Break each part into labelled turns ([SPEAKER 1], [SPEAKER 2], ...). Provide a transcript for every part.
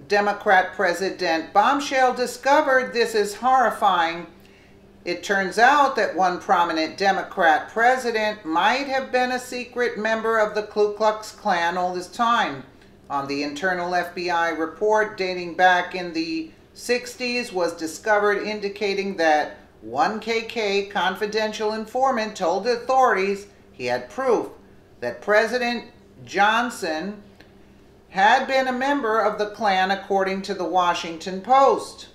[SPEAKER 1] Democrat President Bombshell discovered this is horrifying. It turns out that one prominent Democrat president might have been a secret member of the Ku Klux Klan all this time. On the internal FBI report dating back in the 60s was discovered indicating that one KK confidential informant told authorities he had proof that President Johnson had been a member of the Klan, according to the Washington Post.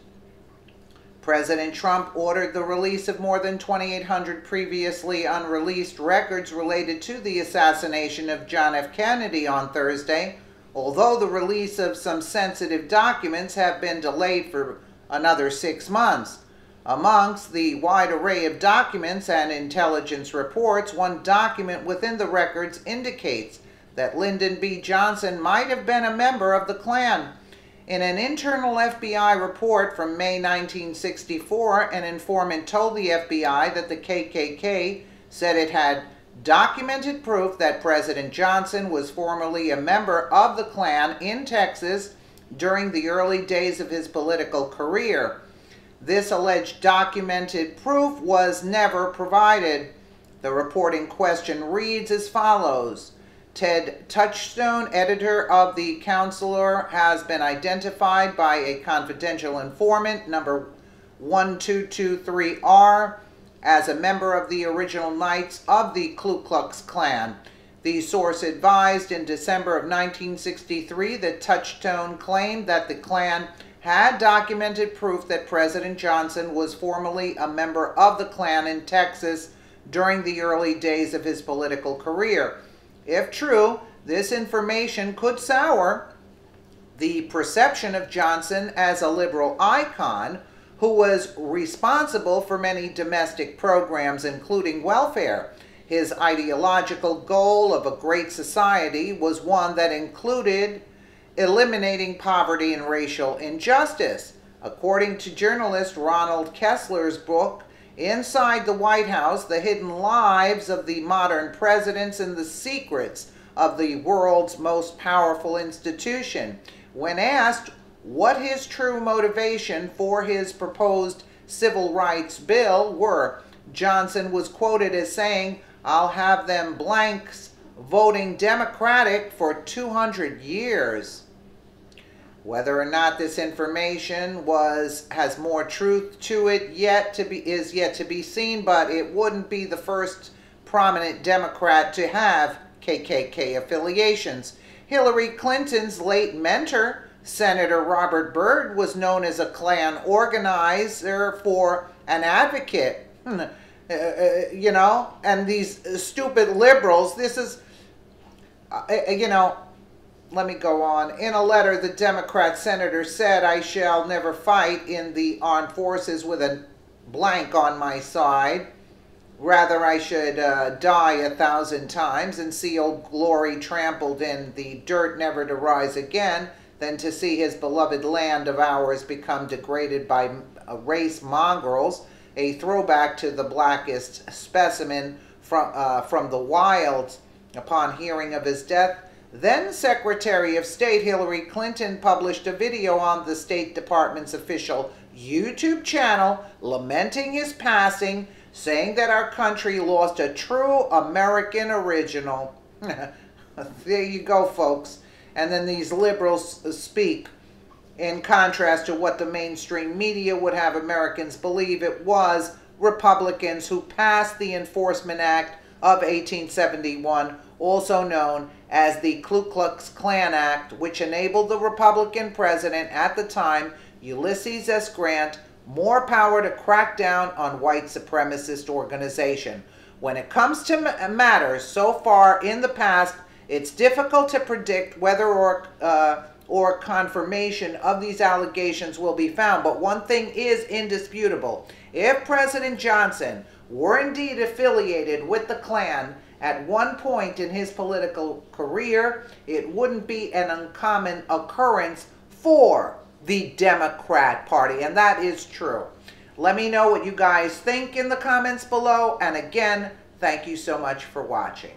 [SPEAKER 1] President Trump ordered the release of more than 2,800 previously unreleased records related to the assassination of John F. Kennedy on Thursday, although the release of some sensitive documents have been delayed for another 6 months. Amongst the wide array of documents and intelligence reports, one document within the records indicates that Lyndon B. Johnson might have been a member of the Klan. In an internal FBI report from May 1964, an informant told the FBI that the KKK said it had documented proof that President Johnson was formerly a member of the Klan in Texas during the early days of his political career. This alleged documented proof was never provided. The report in question reads as follows. Ted Touchstone, editor of the Counselor, has been identified by a confidential informant, number 1223R, as a member of the original Knights of the Ku Klux Klan. The source advised in December of 1963 that Touchstone claimed that the Klan had documented proof that President Johnson was formerly a member of the Klan in Texas during the early days of his political career. If true, this information could sour the perception of Johnson as a liberal icon who was responsible for many domestic programs, including welfare. His ideological goal of a great society was one that included eliminating poverty and racial injustice. According to journalist Ronald Kessler's book, Inside the White House, The Hidden Lives of the Modern Presidents and the Secrets of the World's Most Powerful Institution, when asked what his true motivation for his proposed civil rights bill were, Johnson was quoted as saying, "I'll have them blanks voting Democratic for 200 years. Whether or not this information has more truth to it is yet to be seen, but it wouldn't be the first prominent Democrat to have KKK affiliations. Hillary Clinton's late mentor, Senator Robert Byrd, was known as a Klan organizer for an advocate. And these stupid liberals, this is, let me go on. In a letter, the Democrat senator said, "I shall never fight in the armed forces with a blank on my side. Rather, I should die 1,000 times and see Old Glory trampled in the dirt never to rise again than to see his beloved land of ours become degraded by race mongrels," a throwback to the blackest specimen from the wilds. Upon hearing of his death, then Secretary of State Hillary Clinton published a video on the State Department's official YouTube channel lamenting his passing, saying that our country lost a true American original. There you go, folks. And then these liberals speak. In contrast to what the mainstream media would have Americans believe, it was Republicans who passed the Enforcement Act of 1871, also known as the Ku Klux Klan Act, which enabled the Republican president at the time, Ulysses S. Grant, more power to crack down on white supremacist organization. When it comes to matters so far in the past, it's difficult to predict whether or confirmation of these allegations will be found. But one thing is indisputable. If President Johnson were indeed affiliated with the Klan at one point in his political career, it wouldn't be an uncommon occurrence for the Democrat Party, and that is true. Let me know what you guys think in the comments below, and again, thank you so much for watching.